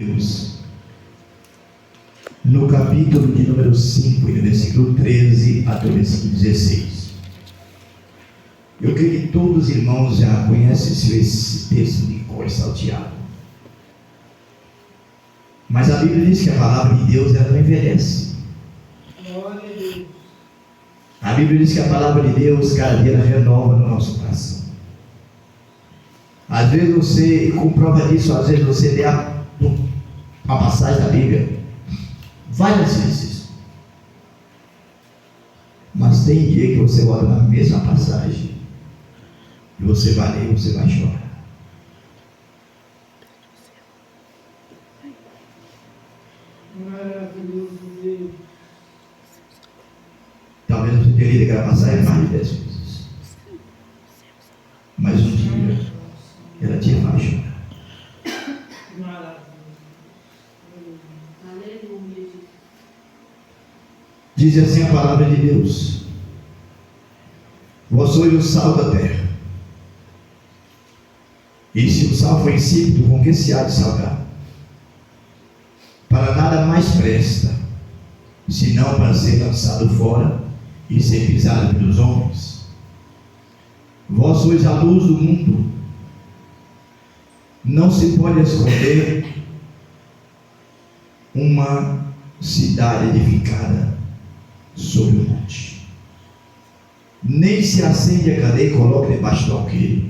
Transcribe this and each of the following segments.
Deus, no capítulo de número 5, no versículo 13 até o versículo 16. Eu creio que todos os irmãos já conhecem esse texto de cor salteado. Mas a Bíblia diz que a palavra de Deus ela não envelhece. A Bíblia diz que a palavra de Deus cada dia ela renova no nosso coração. Às vezes você comprova disso, às vezes você lê a passagem da Bíblia várias vezes. Mas tem dia que você olha na mesma passagem e você vai ler e você vai chorar. Talvez você tenha lido aquela passagem mais de 10 vezes. Mas um dia ela te vai chorar. Diz assim a palavra de Deus: vós sois o sal da terra. E se o sal for insípido, com que se há de salgar? Para nada mais presta, senão para ser lançado fora e ser pisado pelos homens. Vós sois a luz do mundo. Não se pode esconder uma cidade edificada sobre o monte. Nem se acende a candeia e coloca debaixo do alqueire,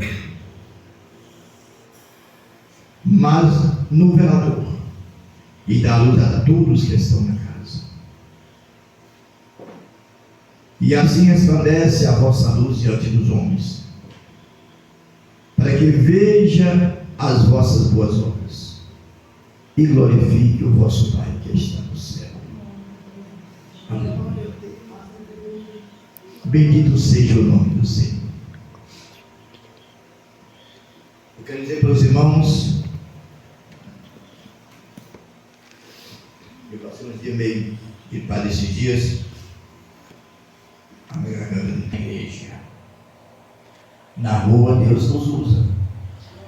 mas no velador, e dá luz a todos que estão na casa. E assim resplandece a vossa luz diante dos homens, para que veja as vossas boas obras e glorifique o vosso Pai que está no céu. Aleluia. Bendito seja o nome do Senhor. Eu quero dizer para os irmãos, eu passei uns dias meio gripado esses dias, a minha garganta na igreja. Na rua Deus nos usa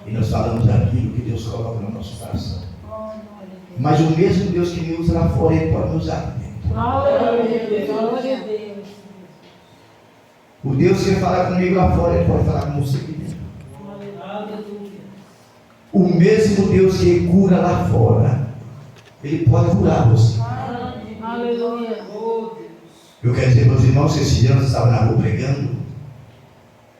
e nós falamos aquilo que Deus coloca no nosso coração. Mas o mesmo Deus que me usa lá fora, Ele pode me usar aqui dentro. Glória a Deus. O Deus que fala comigo lá fora, Ele pode falar com você aqui dentro. O mesmo Deus que cura lá fora, Ele pode curar você. Aleluia. Eu quero dizer para os irmãos que esses dias nós estávamos na rua pregando,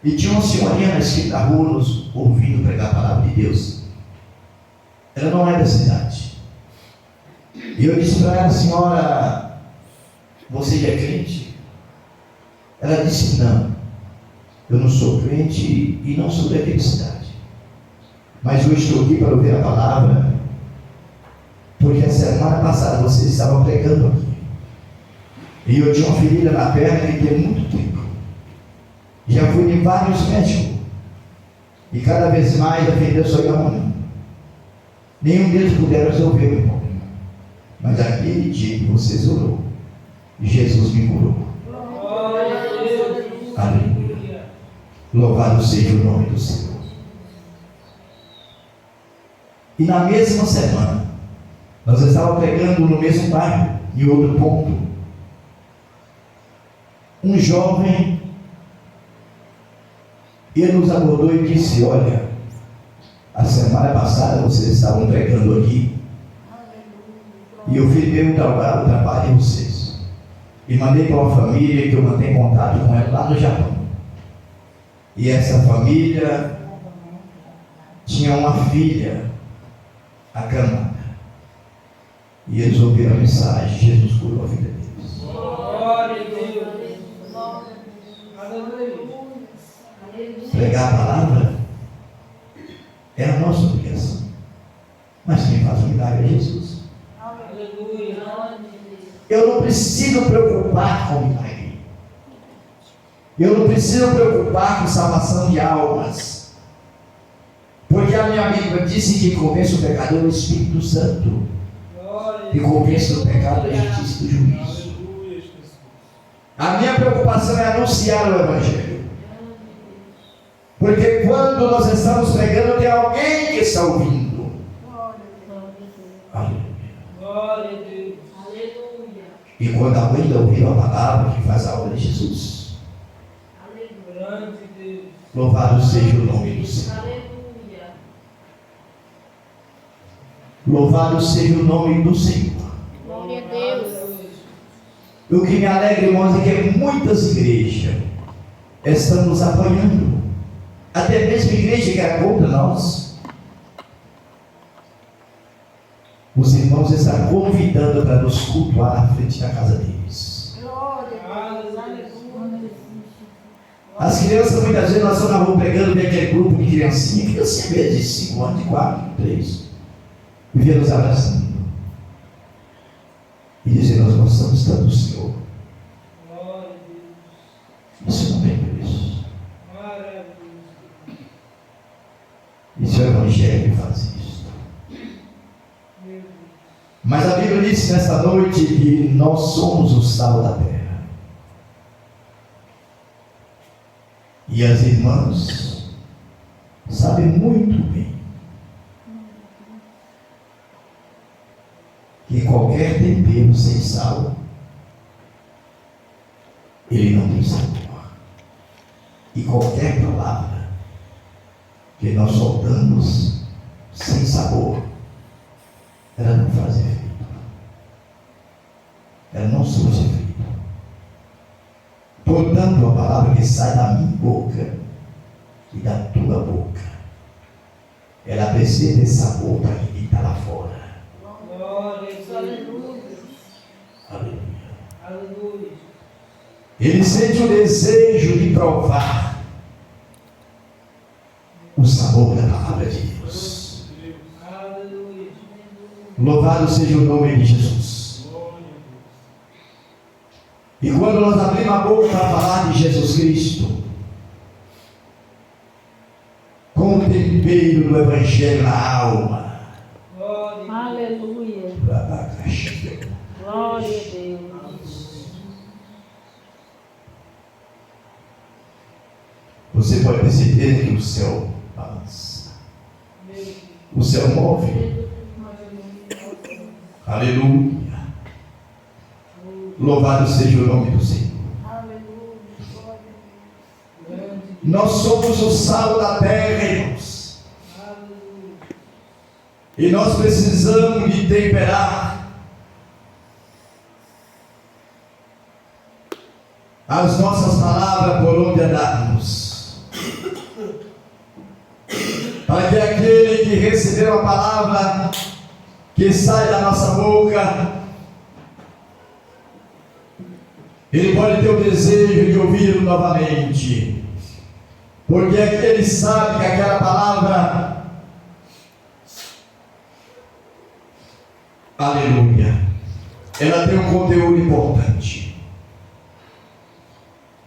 e tinha uma senhorinha na esquina da rua nos ouvindo pregar a palavra de Deus. Ela não é da cidade. E eu disse para ela: senhora, você já é crente? Ela disse: não, eu não sou crente e não sou daquela cidade. Mas eu estou aqui para ouvir a palavra, porque a semana passada vocês estavam pregando aqui. E eu tinha uma ferida na perna que tem muito tempo. Já fui em vários médicos. E cada vez mais a ferida só ia aumentando. Nenhum deles puderam resolver o meu problema. Mas aquele dia que vocês orou, Jesus me curou. Aleluia. Louvado seja o nome do Senhor. E na mesma semana, nós estávamos pregando no mesmo bairro, em outro ponto. Um jovem, ele nos abordou e disse: olha, a semana passada vocês estavam pregando aqui, e eu fiz meu trabalho de vocês, e mandei para uma família que eu mantenho contato com ela lá no Japão. E essa família tinha uma filha acamada, e eles ouviram a mensagem: Jesus curou a vida deles. Glória a Deus. Pregar a palavra é a nossa obrigação, mas quem faz o milagre é Jesus. Eu não preciso preocupar com o milagre, eu não preciso preocupar com salvação de almas, porque a minha Bíblia disse que convence o pecador do Espírito Santo e convence do pecado, da justiça e do juízo. A minha preocupação é anunciar o Evangelho. Porque quando nós estamos pregando, tem alguém que está ouvindo. Aleluia. Glória a Deus. Aleluia. E quando aguenta ouvir a palavra que faz a obra de Jesus. Aleluia. Louvado seja o nome do Senhor. Aleluia. Louvado seja o nome do Senhor. Glória a Deus. O que me alegra, irmãos, é que muitas igrejas estão nos apoiando. Até mesmo a igreja que era contra nós. Os irmãos estão convidando para nos cultuar na frente da casa deles. Glória a Deus. Aleluia. As crianças, muitas vezes, nós estamos na rua pregando, vem aquele grupo de criancinha mesmo de 5 anos, de 4, de 3, e via nos abraçando. E dizer, nós gostamos tanto do Senhor. Glória a Deus. Isso não tem preço. Maravilha. Isso é o Evangelho que faz isso. Mas a Bíblia diz nesta noite que nós somos o sal da terra. E as irmãs sabem muito bem que qualquer tempero sem sal, ele não tem sabor. E qualquer palavra que nós soltamos sem sabor, ela não faz efeito. Ela não surge efeito. Portanto, a palavra que sai da minha boca e da tua boca, ela precisa ter sabor para quem está lá fora. Glória a Deus. Aleluia. Aleluia. Aleluia. Ele sente o desejo de provar o sabor da palavra de Deus. Aleluia. Louvado seja o nome de Jesus. E quando nós abrimos a boca para falar de Jesus Cristo, com o tempero do Evangelho na alma, aleluia. Glória a Deus. Você pode ter certeza que o céu balança, o céu move. Aleluia. Louvado seja o nome do Senhor. Nós somos o sal da terra, irmãos. E nós precisamos de temperar as nossas palavras por onde andarmos, para que aquele que recebeu a palavra que sai da nossa boca, ele pode ter o desejo de ouvi-lo novamente, porque ele sabe que aquela palavra, aleluia, ela tem um conteúdo importante.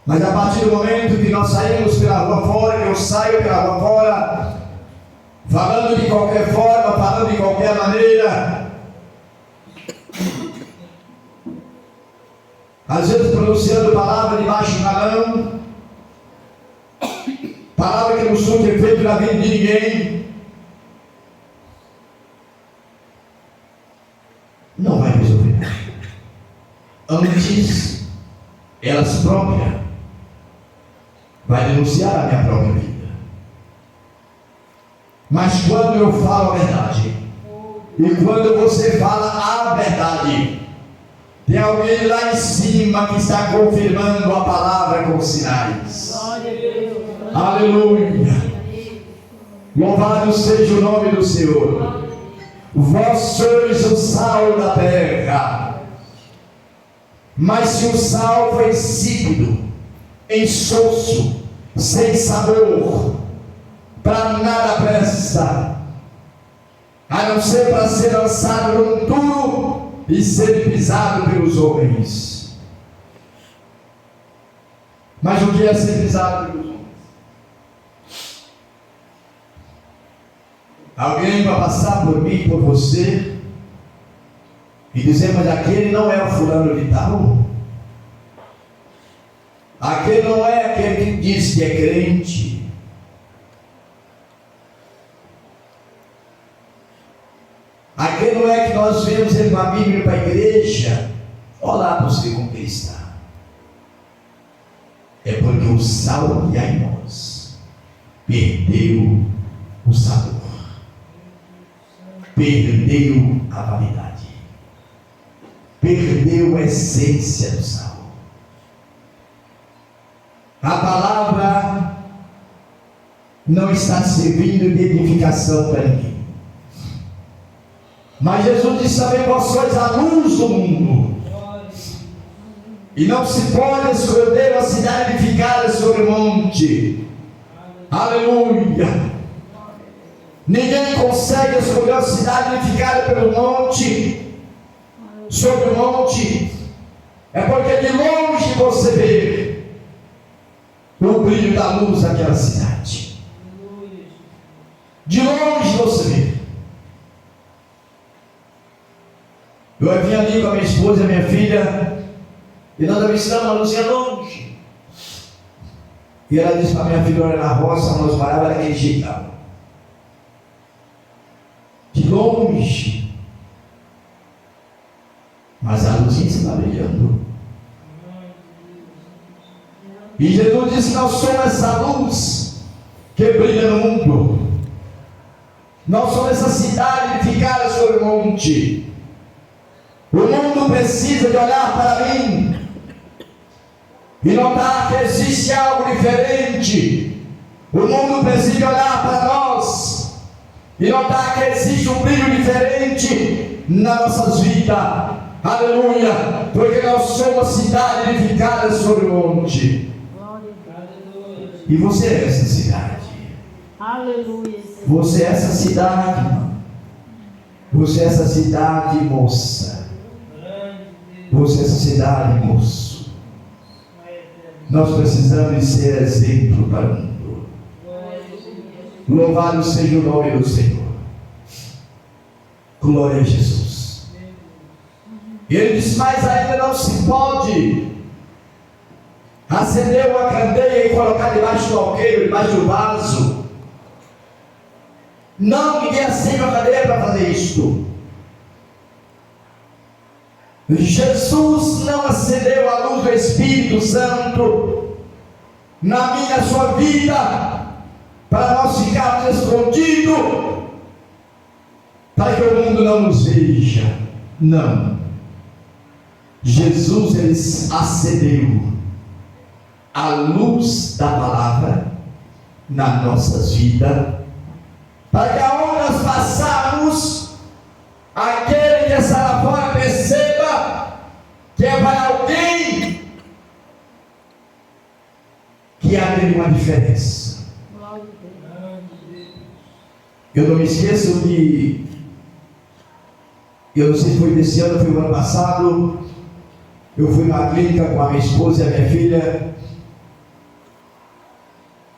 Mas a partir do momento que nós saímos pela rua fora, que eu saio pela rua fora, falando de qualquer forma, falando de qualquer maneira, às vezes pronunciando palavra de baixo calão, palavra que não surte efeito na vida de ninguém, não vai resolver nada. Antes, elas próprias vai denunciar a minha própria vida. Mas quando eu falo a verdade, e quando você fala a verdade, tem alguém lá em cima que está confirmando a palavra com sinais. Glória a Deus. Aleluia. Louvado seja o nome do Senhor. Vós sois o sal da terra. Mas se o sal for insípido, insosso, sem sabor, para nada presta, a não ser para ser lançado num duro e ser pisado pelos homens. Mas o que é ser pisado pelos homens? Alguém vai passar por mim, por você, e dizer, mas aquele não é o fulano de tal, aquele não é aquele que diz que é crente. Aqui não é que nós vemos ele com a Bíblia para a igreja. Olha lá para você como ele está. É porque o sal que há em nós perdeu o sabor, perdeu a validade, perdeu a essência do sal. A palavra não está servindo de edificação para ninguém. Mas Jesus disse também: vós sois a luz do mundo. E não se pode esconder uma cidade edificada sobre o monte. Aleluia. Ninguém consegue escolher uma cidade edificada pelo monte, sobre o monte. É porque de longe você vê o brilho da luz daquela cidade. De longe você vê. Eu vim ali com a minha esposa e a minha filha, e nós avistamos uma luzinha longe. E ela disse para minha filha: olha, na roça nós morávamos daquele jeitão, de longe, mas a luzinha está brilhando. E Jesus disse: nós somos essa luz que brilha no mundo. Nós somos essa cidade edificada sobre o monte. O mundo precisa de olhar para mim e notar que existe algo diferente. O mundo precisa de olhar para nós e notar que existe um brilho diferente nas nossas vidas. Aleluia! Porque nós somos a cidade edificada sobre o monte. E você é essa cidade. Aleluia. Você é essa cidade, irmão. Você é essa cidade, moça. Você é essa cidade, moço. Nós precisamos ser exemplo para o mundo. Louvado seja o nome do Senhor. Glória a Jesus. E ele diz: mas ainda não se pode acender uma candeia e colocar debaixo do alqueire, debaixo do vaso. Não, ninguém acende uma candeia para fazer isto. Jesus não acendeu a luz do Espírito Santo na minha e na sua vida para nós ficarmos escondidos, para que o mundo não nos veja. Não. Jesus, ele acendeu a luz da palavra nas nossas vidas, para que aonde nós passarmos, aquele que está lá fora perceba que é para alguém que há nele uma diferença. Eu não me esqueço que, eu não sei se foi desse ano, foi o ano passado, eu fui na clínica com a minha esposa e a minha filha,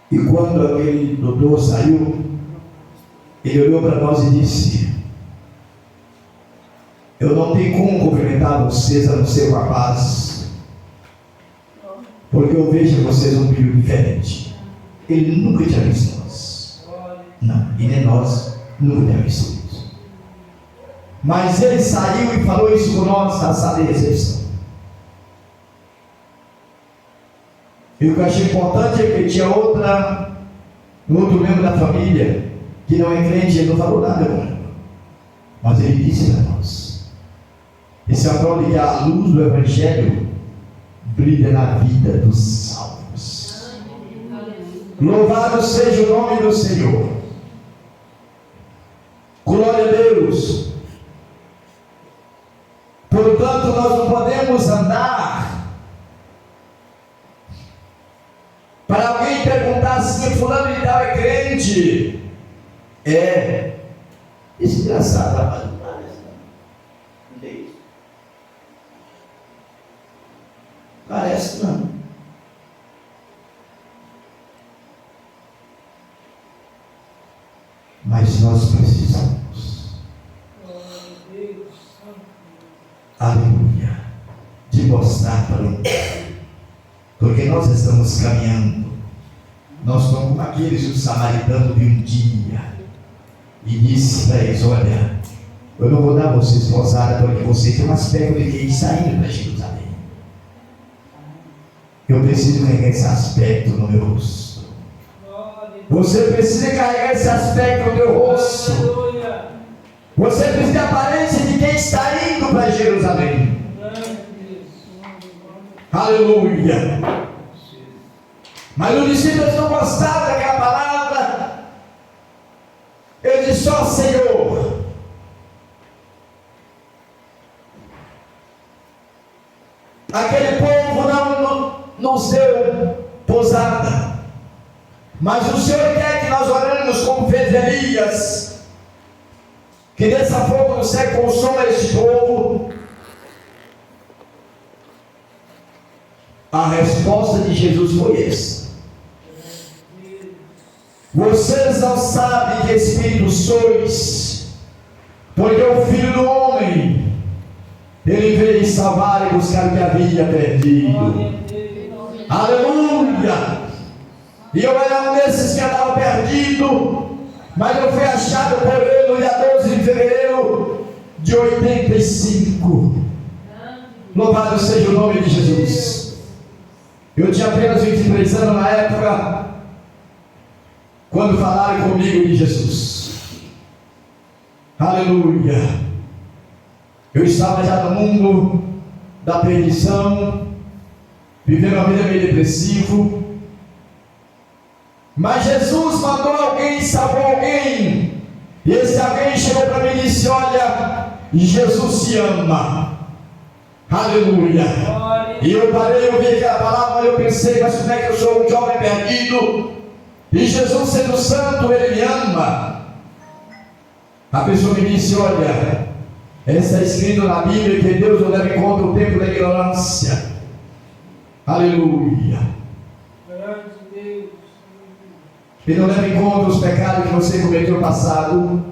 e quando aquele doutor saiu, ele olhou para nós e disse: eu não tenho como cumprimentar vocês a não ser com a paz, porque eu vejo em vocês um brilho diferente. Ele nunca tinha visto nós, não, e nem nós nunca tínhamos visto isso. Mas ele saiu e falou isso com nós na sala de recepção. E o que eu achei importante é que tinha um outro membro da família que não é crente, ele não falou nada com ele, mas ele disse para nós: esse é a prova de que a luz do Evangelho brilha na vida dos salvos. Louvado seja o nome do Senhor. Glória a Deus. Portanto, nós não podemos andar para alguém perguntar se fulano de tal é crente. É desgraçado, rapaz. Parece não. Mas nós precisamos, aleluia, de mostrar para o mundo, porque nós estamos caminhando. Nós somos como aqueles que o samaritano viu um dia e disse para eles: olha, Eu não vou dar você esposada porque você tem um aspecto de quem está indo para Jerusalém. Eu preciso carregar esse aspecto no meu rosto. Você precisa carregar esse aspecto no teu rosto. Você precisa ter a aparência de quem está indo para Jerusalém. Aleluia. Mas os discípulos não gostaram daquela palavra. Ele disse: só Senhor. Aquele povo não nos deu pousada. Mas o Senhor quer que nós oremos como fez Elias. Que dessa fogo no céu consuma este povo. A resposta de Jesus foi essa: vocês não sabem que espírito sois, porque o Filho do Homem, ele veio salvar e buscar o que havia perdido. Aleluia! E eu era um desses que andava perdido, mas eu fui achado por ele no dia 12 de fevereiro de 85. Louvado seja o nome de Jesus. Eu tinha apenas 23 anos na época, quando falaram comigo de Jesus. Aleluia. Eu estava já no mundo da perdição, vivendo uma vida meio depressivo. Mas Jesus mandou alguém, salvou alguém. E esse alguém chegou para mim e disse: olha, Jesus te ama. Aleluia. E eu parei, eu vi aquela palavra, eu pensei: mas como é que eu sou um jovem perdido? E Jesus, sendo santo, ele me ama. A pessoa me disse: olha, está escrito na Bíblia que Deus não leva em conta o tempo da ignorância. Aleluia. Ele não leva em conta os pecados que você cometeu no passado,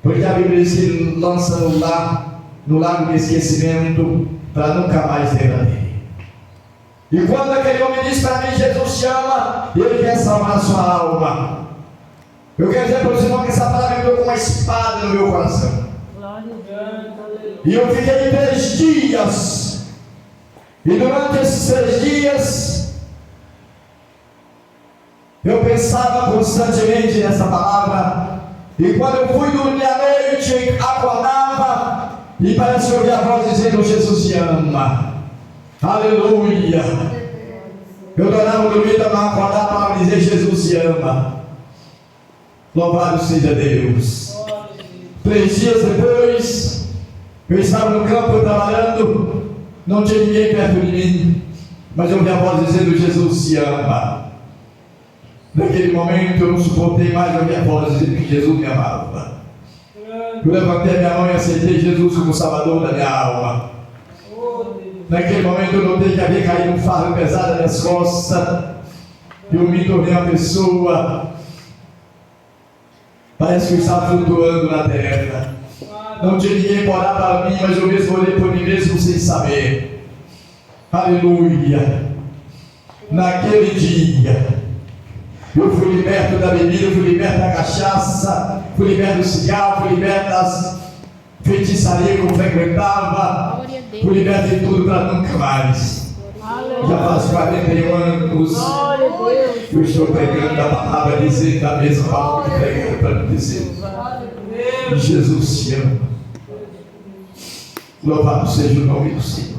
porque a Bíblia diz que ele lança no lago de esquecimento, para nunca mais lembrar dele. E quando aquele homem diz para mim: Jesus te ama, ele quer salvar a sua alma. Eu quero dizer para os irmãos que essa palavra entrou com uma espada no meu coração. E eu fiquei 3 dias. E durante esses 3 dias, eu pensava constantemente nessa palavra. E quando eu fui dormir à noite, acordava e parece que eu ouvia a voz dizendo: Jesus te ama. Aleluia. Eu tornava dormir, tornava acordar para dizer: Jesus te ama. Louvado seja Deus. 3 dias depois, eu estava no campo trabalhando, não tinha ninguém perto de mim, mas eu ouvi a voz dizendo: Jesus te ama. Naquele momento eu não suportei mais ouvir a voz dizendo que Jesus me amava. Eu levantei minha mão e aceitei Jesus como Salvador da minha alma. Naquele momento eu notei que havia caído um fardo pesado nas minhas costas. Eu me tornei uma pessoa, parece que eu estava flutuando na terra. Não tinha ninguém para orar para mim, mas eu mesmo orei por mim mesmo sem saber. Aleluia. Naquele dia eu fui liberto da bebida, fui liberto da cachaça, fui liberto do cigarro, fui liberto das feitiçarias que eu frequentava, fui liberto de tudo para nunca mais. Já faz 41 anos que eu estou pregando a palavra, dizendo a mesma palavra que pregando para me dizer: Jesus te ama. Louvado seja o nome do Senhor.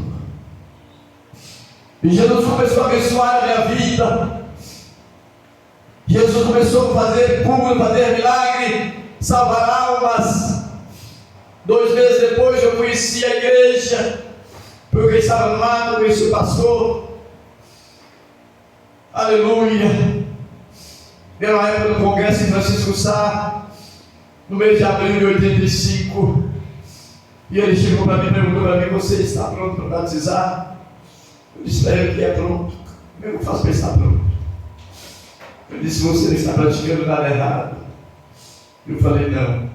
E Jesus começou a abençoar a minha vida. Jesus começou a fazer cura, fazer milagre, salvar almas. 2 meses depois eu conheci a igreja, porque eu estava no mato, conheci o pastor. Aleluia. Era uma época do congresso em Francisco Sá, no mês de abril de 85. E ele chegou para mim e perguntou para mim: você está pronto para batizar? Eu disse para ele que é pronto. Como eu faço para estar pronto? Ele disse: você não está praticando nada errado. Eu falei: não.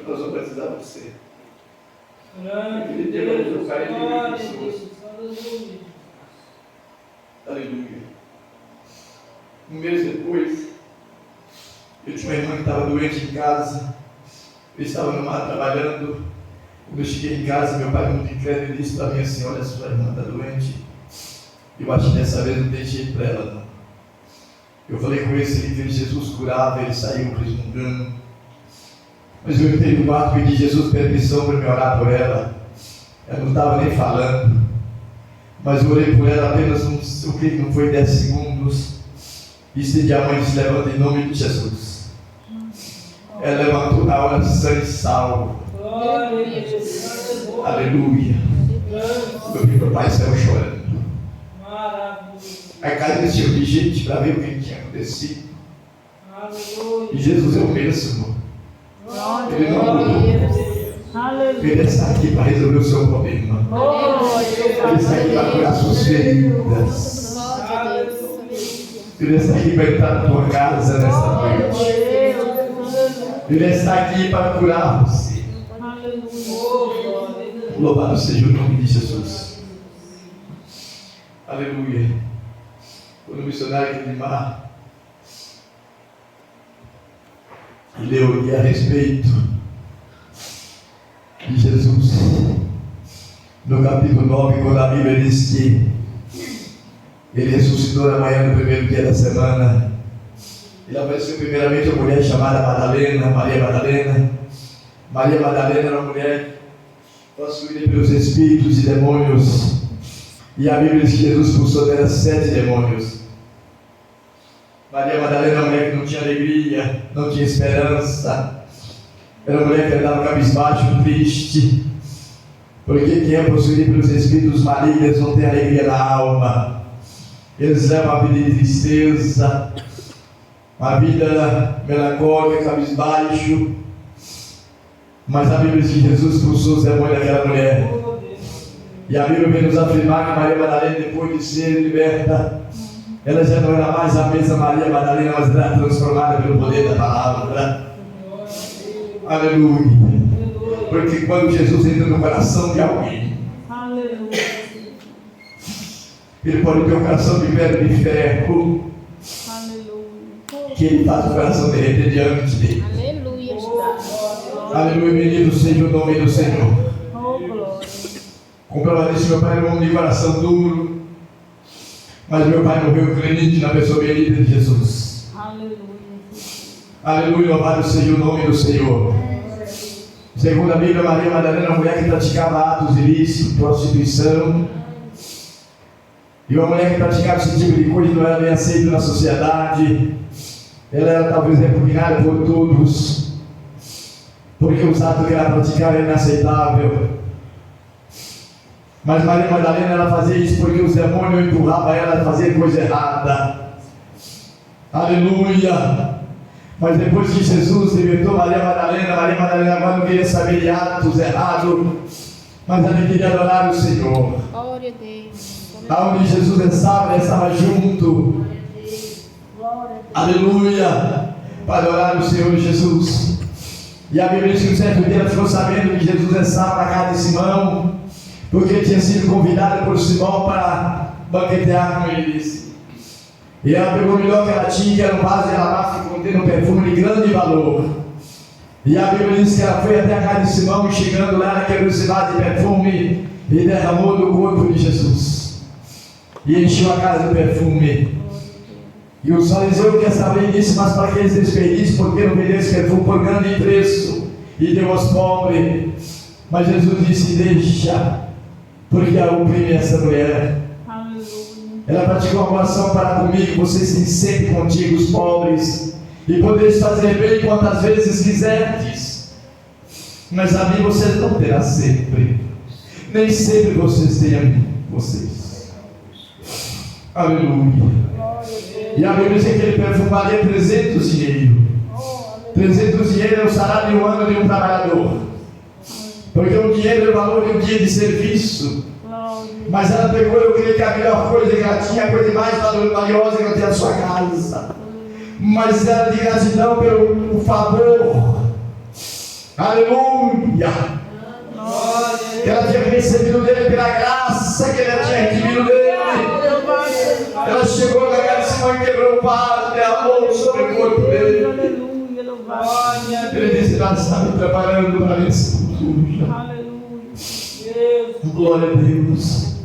Nós vamos batizar você. Naquele dia nós vamos 40 pessoas. Aleluia. 1 mês depois, eu tinha uma irmã que estava doente em casa. Eu estava no mar trabalhando. Quando eu cheguei em casa, meu pai, muito incrédulo, disse para mim assim: olha, sua irmã está doente. Eu acho que dessa vez não tem jeito para ela, não. Eu falei com ele, se ele viu Jesus curava, ele saiu resmungando. Mas eu entrei no quarto e pedi Jesus permissão para me orar por ela. Ela não estava nem falando. Mas eu orei por ela apenas o que não foi 10 segundos. E estendi a mãe e disse: levanta em nome de Jesus. Ela levantou na oração e salva. Aleluia. Meu pai saiu chorando. A casa encheu de gente para ver o que tinha acontecido. E Jesus é o mesmo. Ele não mudou. Ele está aqui para resolver o seu problema. Ele está aqui para curar suas feridas. Ele está aqui para entrar na tua casa nesta noite. Ele está aqui para curar você. Louvado seja o nome de Jesus. Aleluia. Quando o missionário Guilherme leu aqui a respeito de Jesus, no capítulo 9, quando a Bíblia diz que ele ressuscitou na manhã do primeiro dia da semana, ele apareceu primeiramente a uma mulher chamada Madalena, Maria Madalena. Maria Madalena era uma mulher possuída pelos espíritos e demônios, e a Bíblia diz que Jesus expulsou dela 7 demônios. Maria Madalena era uma mulher que não tinha alegria, não tinha esperança, era uma mulher que andava cabisbaixo, triste, porque quem é possuído pelos espíritos malignos não tem alegria na alma, eles levam uma vida de tristeza, uma vida melancólica, cabisbaixo. Mas a Bíblia diz que Jesus expulsou os demônios daquela mulher. E a Bíblia vem nos afirmar que Maria Madalena, depois de ser liberta, ela já não era mais a mesma Maria Madalena, mas era transformada pelo poder da palavra. Aleluia. Porque quando Jesus entra no coração de alguém, ele pode ter um coração de pedra de ferro, que ele faz o coração derreter diante dele. Aleluia, bendito seja o nome do Senhor. Comprova disso, meu pai era um homem de coração duro, mas meu pai morreu crente na pessoa bendita de Jesus. Aleluia, louvado seja o nome do Senhor. Segundo a Bíblia, Maria Madalena era uma mulher que praticava atos ilícitos, prostituição. E uma mulher que praticava esse tipo de coisa não era bem aceita na sociedade. Ela era talvez repugnada por todos, porque os atos que ela praticava eram inaceitáveis. Mas Maria Madalena, ela fazia isso porque os demônios empurravam ela a fazer coisa errada. Aleluia! Mas depois que Jesus libertou Maria Madalena agora não queria saber de atos errados, mas ela queria adorar o Senhor. Glória a Deus. Aonde Jesus estava, ela estava junto. Aleluia! Para adorar o Senhor Jesus. E a Bíblia diz que um certo dia ela ficou sabendo que Jesus estava na casa de Simão, porque tinha sido convidada por Simão para banquetear com eles. E ela pegou o melhor que ela tinha, que era um vaso de alabastro contendo um perfume de grande valor. E a Bíblia diz que ela foi até a casa de Simão, e chegando lá, ela quebrou esse vaso de perfume e derramou no corpo de Jesus. E encheu a casa do perfume. E os fariseus quer saber disso, mas para que eles desperdicem, porque não venderam esse perfume por grande preço e deu aos pobres. Mas Jesus disse: deixa, porque eu oprimi essa mulher. Ela praticou uma oração para comigo: vocês têm sempre contigo os pobres, e podeis fazer bem quantas vezes quiserdes, mas a mim vocês não terão sempre. Nem sempre vocês têm a mim, vocês. Aleluia. E a Bíblia diz que aquele perfume valia 300 dinheiro. 300 dinheiro é o salário de um ano de um trabalhador. Porque o dinheiro é o valor de um dia de serviço. Mas ela pegou, eu creio que a melhor coisa que ela tinha, a coisa mais valiosa que ela tinha na sua casa. Mas era de gratidão pelo favor. Aleluia. Que ela tinha recebido dele pela graça que ela tinha recebido dele. Ela chegou na casa de Simão e quebrou o vaso, derramou sobre o corpo dele. Ele disse: nós estamos me preparando para esse futuro. Aleluia. Glória a Deus.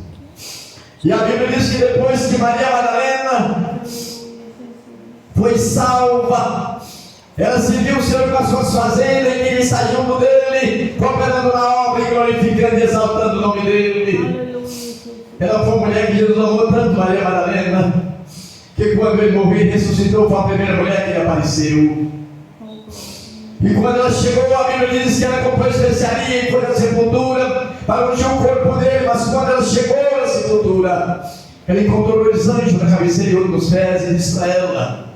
E a Bíblia diz que depois que Maria Madalena foi salva, ela serviu o Senhor com as suas fazendas, e ele está junto dele, cooperando na obra e glorificando e exaltando o nome dele. Ela foi a mulher que Jesus amou tanto, Maria Madalena, que quando ele morreu e ressuscitou, foi a primeira mulher que lhe apareceu. E quando ela chegou, a Bíblia diz que ela comprou especiaria e foi à sepultura para ungir o corpo dele. Mas quando ela chegou à sepultura, ela encontrou dois anjos na cabeceira e outro nos pés e disse para ela: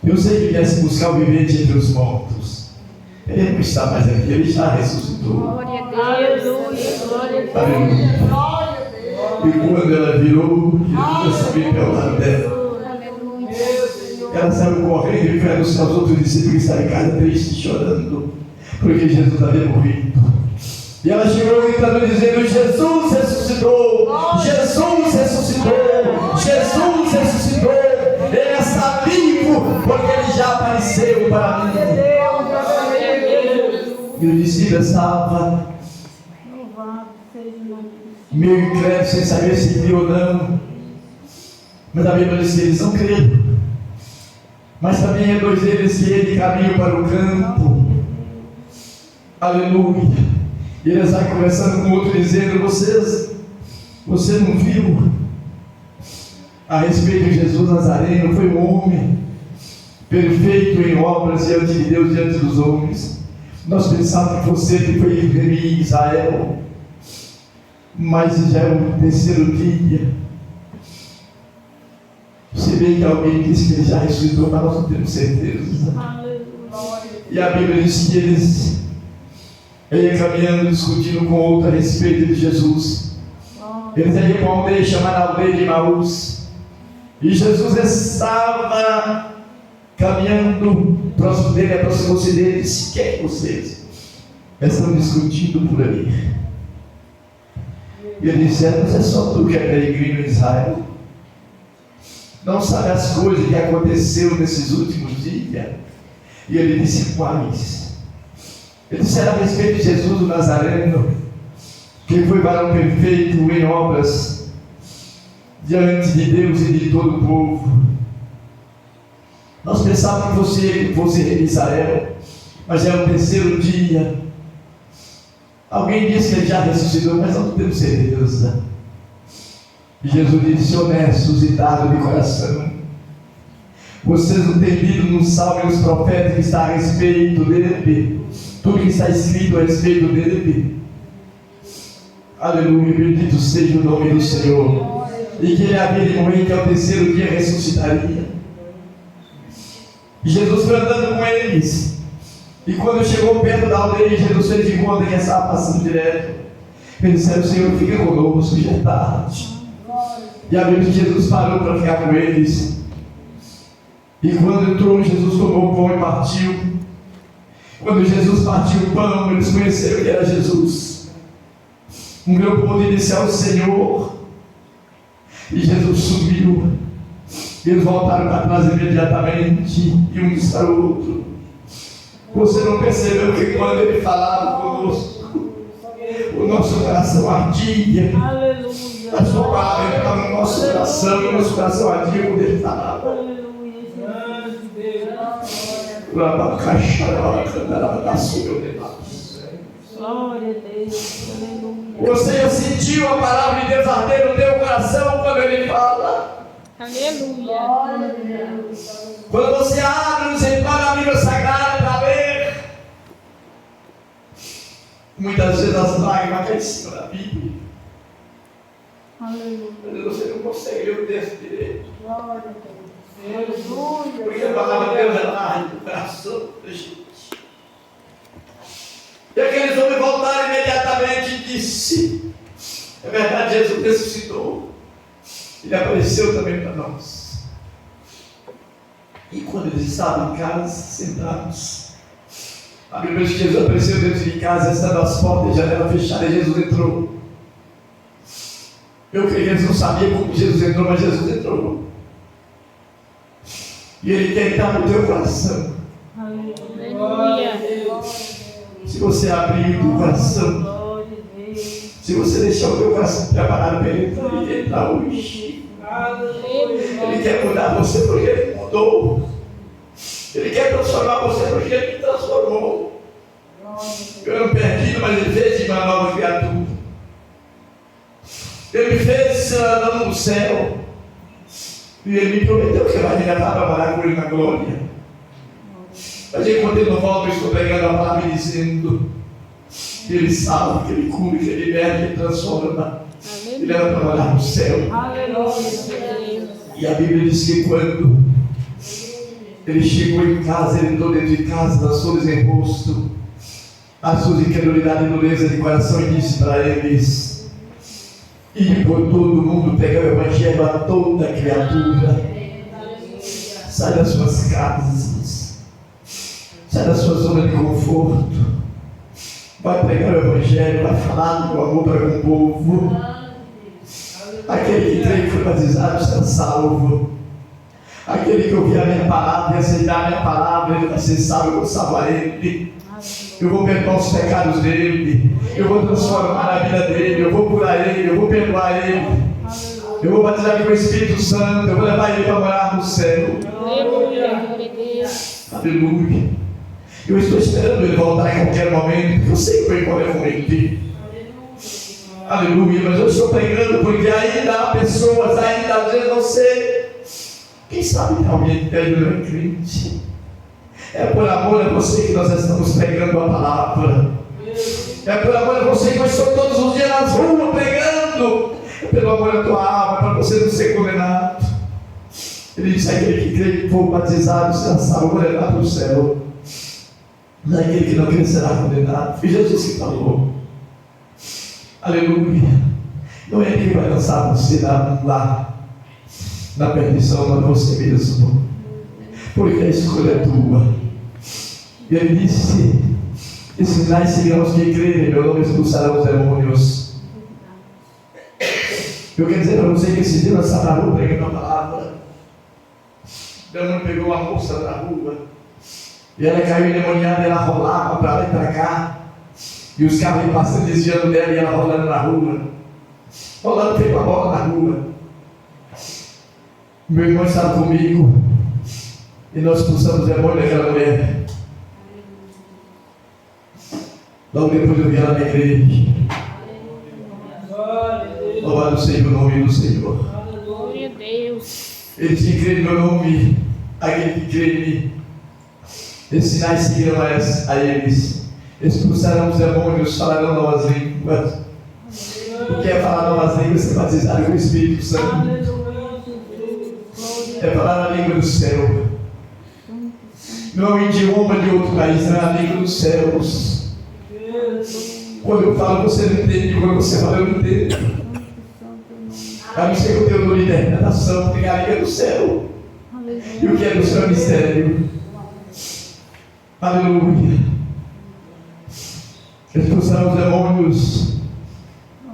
eu sei que viesse buscar o vivente entre os mortos. Ele não está mais aqui, ele já ressuscitou. Glória a Deus. Aleluia. Aleluia. E quando ela virou, Jesus subiu pelo lado dela. Ela saiu correndo e foi anunciar aos outros discípulos que estavam em casa triste, chorando, porque Jesus havia morrido. E ela chegou gritando, dizendo: Jesus ressuscitou! Jesus ressuscitou! Jesus ressuscitou! Ele está vivo, porque ele já apareceu para mim. E o discípulo estava meio incrédulo, sem saber se viu ou não. Mas a Bíblia diz que eles não creram. Mas também é dois deles que ele caminham para o campo. Aleluia. E eles vai conversando com o outro, dizendo: você não viu a respeito de Jesus Nazareno? Foi um homem perfeito em obras diante de Deus, diante dos homens. Nós pensávamos que você que foi em Israel, mas já é o terceiro dia. Você vê que alguém disse que ele já ressuscitou, mas nós não temos certeza. E a Bíblia diz que eles iam caminhando, discutindo com outro a respeito de Jesus. Eles iam para uma aldeia chamada aldeia de Emaús. E Jesus estava caminhando próximo dele, aproximou-se dele e disse: o que é que vocês estão discutindo por aí? E ele disse: mas é só tu que é peregrino em Israel? Não sabe as coisas que aconteceu nesses últimos dias? E ele disse: quais? Ele disse: era a respeito de Jesus o Nazareno, que foi varão perfeito em obras diante de Deus e de todo o povo. Nós pensávamos que fosse em Israel, mas já é o terceiro dia. Alguém disse que ele já ressuscitou, mas não temos certeza. E Jesus disse: honestos e dados de coração, vocês não têm lido no Salmo e nos profetas que está a respeito dele, tudo que está escrito a respeito dele? Aleluia, bendito seja o nome do Senhor. E que ele havia de morrer, que ao terceiro dia ressuscitaria. E Jesus foi andando com eles. E quando chegou perto da aldeia, Jesus fez de conta que estava passando direto. Eles disseram: Senhor, fica conosco, já é tarde. E a Bíblia diz que Jesus parou para ficar com eles. E quando entrou, Jesus tomou o pão e partiu. Quando Jesus partiu o pão, eles conheceram que era Jesus. Um grupo poder disse ao Senhor. E Jesus subiu. Eles voltaram para trás imediatamente. E um disse para o outro: você não percebeu que quando ele falava conosco, o nosso coração ardia? Aleluia. A sua palavra estava no nosso coração, e o nosso coração ardia quando ele falava. Aleluia. Glória a Deus. Aleluia. Você já sentiu a palavra de Deus arder no teu coração quando ele fala? Aleluia. Quando você abre o exemplar da Bíblia Sagrada para ler, muitas vezes as lágrimas caem em cima da Bíblia. Aleluia. Você não consegue ler o texto direito. Glória a Deus. Porque a palavra de Deus é lá no coração da gente. E aqueles homens voltaram imediatamente e disse: é verdade, Jesus ressuscitou. Ele apareceu também para nós. E quando eles estavam em casa, sentados, a Bíblia diz que Jesus apareceu dentro de casa, estando as portas e janela fechadas, e Jesus entrou. Eu creio que eles não sabiam como Jesus entrou, mas Jesus entrou. E Ele quer entrar no teu coração. Aleluia. Se você abrir o coração, Glória a Deus. se você deixar o teu coração preparado para ele entrar hoje, ele quer mudar você porque ele mudou. Ele quer transformar você porque ele te transformou. Eu era um perdido, mas ele fez de uma nova criatura. Ele me fez andando no céu. E ele me prometeu que vai me levar para morar com ele na glória. Mas enquanto ele não volta, eu estou pregando a palavra e dizendo que ele salva, que ele cura, que ele liberta, que ele transforma. Ele leva para morar no céu. Aleluia. E a Bíblia diz que quando ele chegou em casa, ele entrou dentro de casa, lançou-lhes em rosto a sua incredulidade e dureza de coração e disse para eles: e por todo mundo pegar o evangelho a toda criatura. Sai das suas casas, sai da sua zona de conforto, vai pregar o evangelho, vai falar do amor para com o povo. Aquele que crê e foi batizado está salvo. Aquele que ouvir a minha palavra e aceitar a minha palavra, ele vai ser salvo, eu vou salvar ele. Eu vou perdoar os pecados dele, eu vou transformar a vida dele, eu vou curar ele, eu vou perdoar ele, eu vou batizar ele com o Espírito Santo, eu vou levar ele para morar no céu. Aleluia. Glória a Deus. Aleluia. Eu estou esperando ele voltar em qualquer momento, porque eu sei que foi em qualquer momento. Aleluia, mas eu estou pregando porque ainda há pessoas, ainda às vezes você, quem sabe tem alguém que ainda não é crente. É por amor a você que nós estamos pregando a palavra. É por amor a você que nós estamos todos os dias nas ruas pregando. É pelo amor da tua alma, para você não ser condenado. Ele diz: aquele que crê e for batizado será salvo, levado para o céu. Mas aquele que não crê será condenado. Foi Jesus que falou. Aleluia. Não é ele que vai lançar você lá na perdição, mas você mesmo. Porque a escolha é tua. E ele disse: e sinais seguirão os que crerem, meu nome expulsarão os demônios. Eu quero dizer para você que esse dia nós estávamos na rua pregando a palavra. O demônio pegou uma moça na rua e ela caiu endemoniada, ela rolava para lá e para cá. E os carros iam passando desviando dela e ela rolando na rua. Rolando feito uma bola na rua. Meu irmão estava comigo e nós expulsamos o demônio daquela mulher. Logo depois eu vi ela na igreja. Louvado seja o nome do Senhor. Glória a Deus. Eles que creem no meu nome, aquele que crê em mim, esses sinais seguirão a eles. Expulsarão os demônios, falarão novas línguas. O que é falar novas línguas? É batizar com o Espírito Santo. É falar a língua do céu. Não é um idioma de outro país, não é a língua dos céus. Quando eu falo, você não entende. Quando você fala, eu não entendo. A não ser que eu tenho dor de interpretação, porque a língua é do céu. E o que é do céu é mistério. Aleluia. Expulsarão os demônios,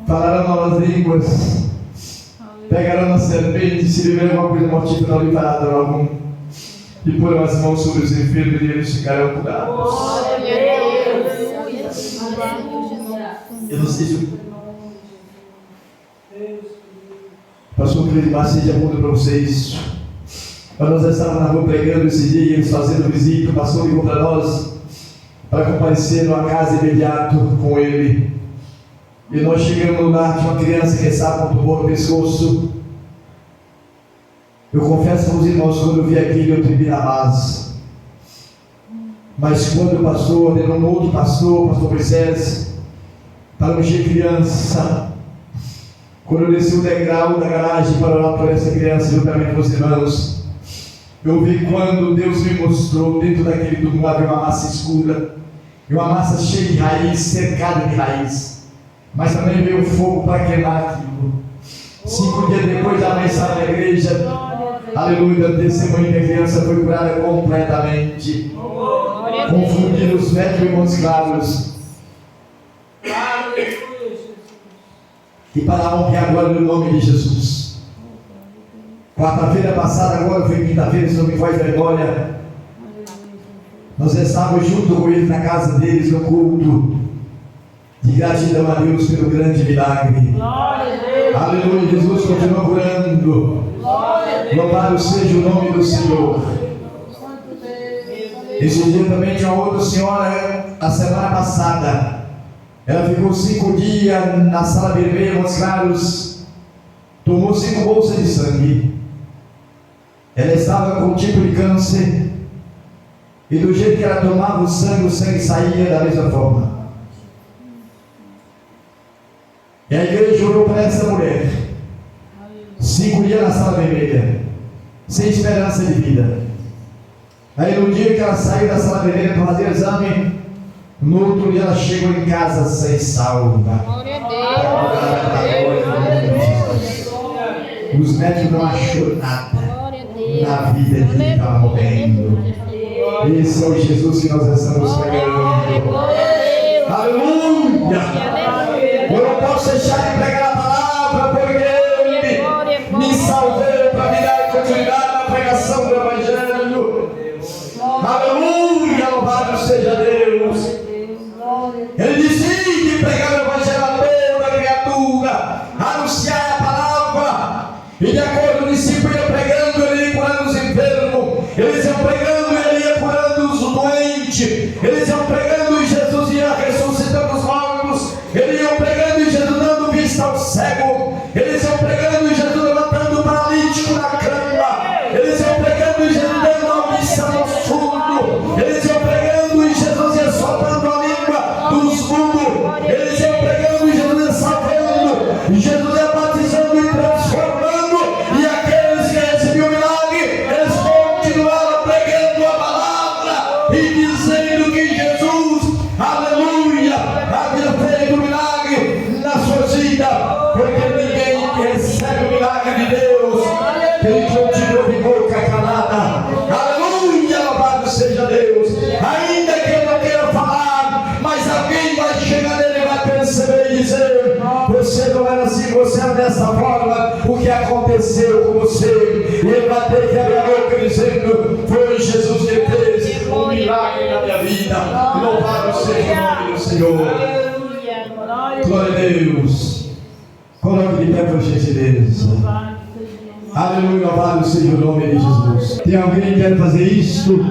falarão novas línguas, pegarão na serpente, se beberem alguma coisa mortífera, não lhe fará dano algum, e porão as mãos sobre os enfermos e eles ficarão curados. Glória a Deus. Eu não sei se o pastor Cleiton seja muito para vocês. Mas nós estávamos na rua pregando esse dia, eles fazendo visita, o pastor ligou para nós para comparecer numa casa imediato com ele. E nós chegamos lá, tinha uma criança que estava com um tumor no pescoço. Eu confesso para os irmãos, quando eu vi aquilo, eu tremi na base. Mas quando o pastor ordenou um outro pastor, o pastor Moisés, para ungir criança, quando eu desci o degrau da garagem para orar por essa criança, juntamente com os irmãos, eu vi quando Deus me mostrou dentro daquele tumor havia uma massa escura, e uma massa cheia de raiz, cercada de raiz, mas também veio fogo para queimar aquilo. 5 dias depois, a mãe saiu da igreja, aleluia, testemunho que a criança foi curada completamente, confundindo os médicos e Montes Claros. E para a honra e a glória do nome de Jesus. Quarta-feira passada, agora foi quinta-feira, se não me faz memória. Nós estávamos junto com ele na casa deles no culto de gratidão a Deus pelo grande milagre. Aleluia, Jesus continua curando. Louvado seja o nome do Senhor. Esse dia também tinha outra senhora, a semana passada. Ela ficou 5 dias na sala vermelha, Montes Claros, tomou 5 bolsas de sangue. Ela estava com um tipo de câncer, e do jeito que ela tomava o sangue saía da mesma forma. E a igreja orou para essa mulher, 5 dias na sala vermelha, sem esperança de vida. Aí no dia que ela saiu da sala vermelha para fazer o exame, no outro dia ela chegou em casa sem salva. Glória a Deus. Os médicos não achou nada Glória a Deus. na vida que ele estava morrendo. Esse é o Jesus que nós estamos pregando. Aleluia! Eu não posso deixar de pregar a palavra, porque ele me salvou para me dar continuidade na pregação do Evangelho. Aleluia! Louvado seja Deus! Ele decide pregar o Evangelho a toda criatura, anunciar a palavra, e de acordo com o discípulo ia pregando, ele ia curando os enfermos, eles iam pregando, ele ia curando os doentes, eles iam pregando e Jesus ia ressuscitando os mortos, eles iam pregando e Jesus dando vista ao cego, eles iam pregando e Jesus levantando o paralítico na cama, eles iam pregando e Jesus dando a missão ao surdo, eles iam pregando e Jesus ia soltando a língua dos mudos, eles iam pregando e Jesus ia salvando, Jesus ia batizando e transformando, e aqueles que recebiam o milagre, eles continuaram pregando a palavra e dizendo que Jesus, aleluia, havia feito o milagre na sua vida, porque ninguém que recebe o milagre de Deus, ele continua de boca calada. Aleluia, louvado seja Deus. Ainda que eu não queira falar, mas alguém vai chegar nele e vai perceber e dizer: você não era assim, você era dessa forma, o que aconteceu com você? E ele vai ter que abrir a boca dizendo: foi Jesus que fez um milagre na minha vida. Louvado seja o nome do Senhor. Glória a Deus. Coloque de pé por gentileza. Aleluia, louvado seja o nome de Jesus. Tem alguém que quer fazer isto?